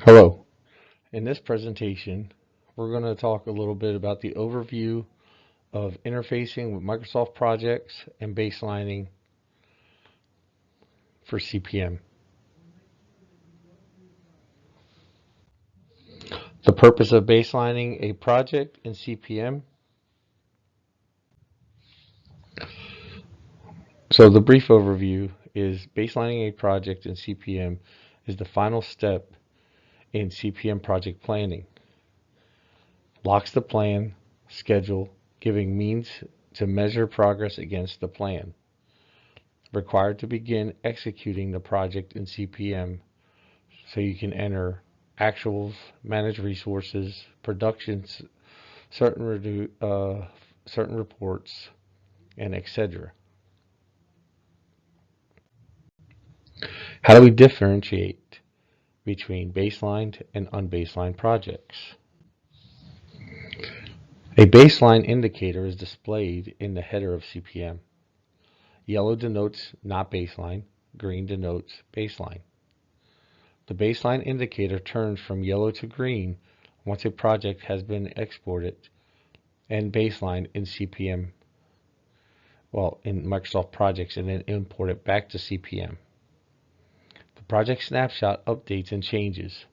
Hello. In this presentation, we're going to talk a little bit about the overview of interfacing with Microsoft projects and baselining for CPM. The purpose of baselining a project in CPM. So the brief overview is baselining a project in CPM is the final step in CPM project planning. Locks the plan, schedule, giving means to measure progress against the plan. Required to begin executing the project in CPM so you can enter actuals, manage resources, productions, certain reports, and etc. How do we differentiate between baselined and unbaselined projects? A baseline indicator is displayed in the header of CPM. Yellow denotes not baseline, green denotes baseline. The baseline indicator turns from yellow to green once a project has been exported and baselined in CPM, in Microsoft Projects, and then imported back to CPM. The project snapshot updates and changes.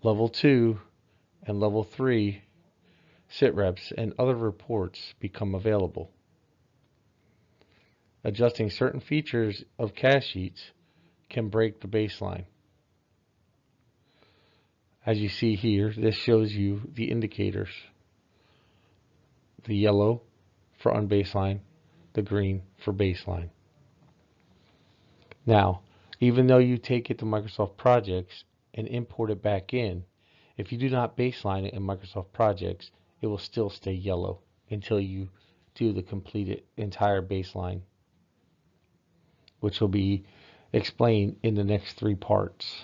Level 2 and Level 3 SITREPs and other reports become available. Adjusting certain features of cache sheets can break the baseline. As you see here, this shows you the indicators. The yellow for unbaseline, the green for baseline. Now, even though you take it to Microsoft Projects and import it back in, if you do not baseline it in Microsoft Projects, it will still stay yellow until you do the completed entire baseline, which will be explained in the next 3 parts.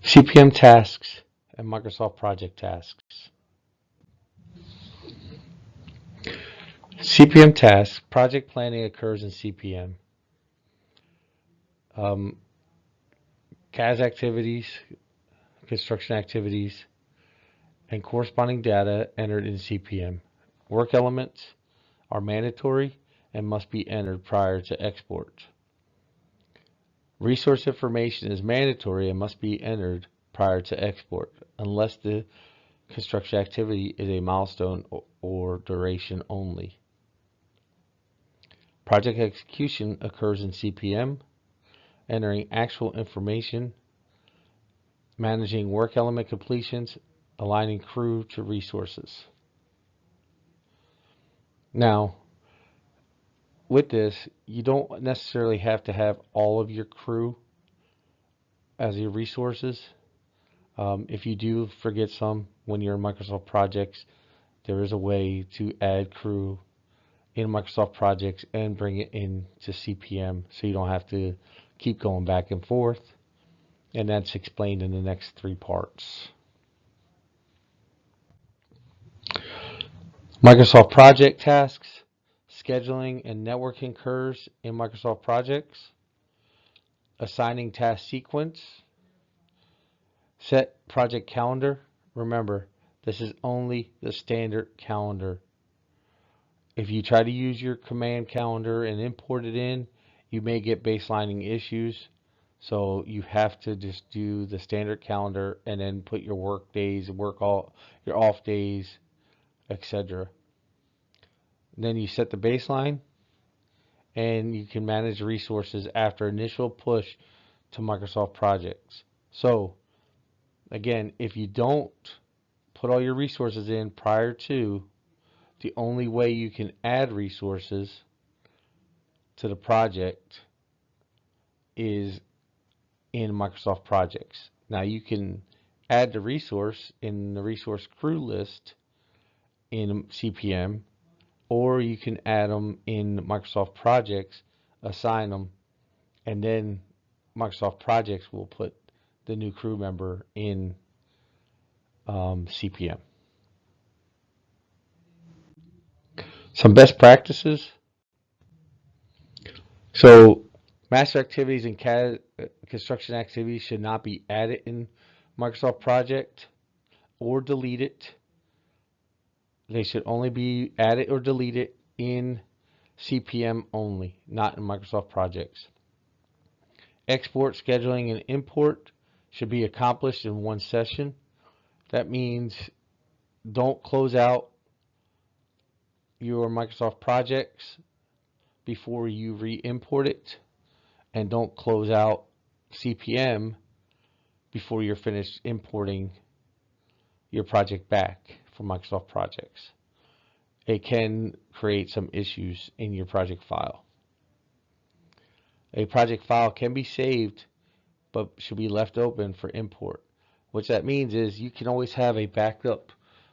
CPM tasks and Microsoft Project tasks. CPM tasks, project planning occurs in CPM. CAS activities, construction activities, and corresponding data entered in CPM. Work elements are mandatory and must be entered prior to export. Resource information is mandatory and must be entered prior to export, unless the construction activity is a milestone or duration only. Project execution occurs in CPM, entering actual information, managing work element completions, aligning crew to resources. Now, with this, you don't necessarily have to have all of your crew as your resources. If you do forget some when you're in Microsoft Projects, there is a way to add crew in Microsoft Projects and bring it into CPM so you don't have to keep going back and forth. And that's explained in the next 3 parts. Microsoft Project tasks, scheduling and networking occurs in Microsoft Projects. Assigning task sequence, set project calendar. Remember, this is only the standard calendar. If you try to use your command calendar and import it in, you may get baselining issues. So you have to just do the standard calendar and then put your work days, your off days, etc. Then you set the baseline, and you can manage resources after initial push to Microsoft Projects. So again, if you don't put all your resources in prior to, the only way you can add resources to the project is in Microsoft Projects. Now you can add the resource in the resource crew list in CPM, or you can add them in Microsoft Projects, assign them, and then Microsoft Projects will put the new crew member in CPM. Some best practices. So Master activities and CAD construction activities should not be added in Microsoft Project or deleted. They should only be added or deleted in CPM only, not in Microsoft Projects. Export, scheduling, and import should be accomplished in one session. That means don't close out your Microsoft Projects before you re-import it, and don't close out CPM before you're finished importing your project back from Microsoft Projects. It can create some issues in your project file. A project file can be saved but should be left open for import. What that means is you can always have a backup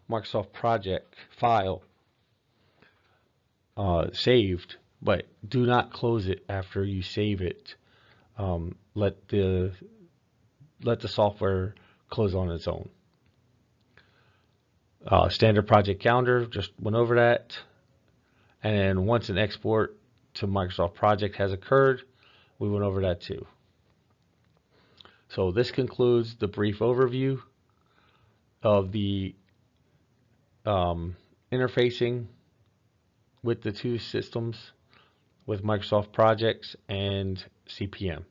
Microsoft project file saved, but do not close it after you save it. Let the software close on its own. Standard project calendar, just went over that. And then once an export to Microsoft Project has occurred, we went over that too. So this concludes the brief overview of the interfacing with the two systems with Microsoft Projects and CPM.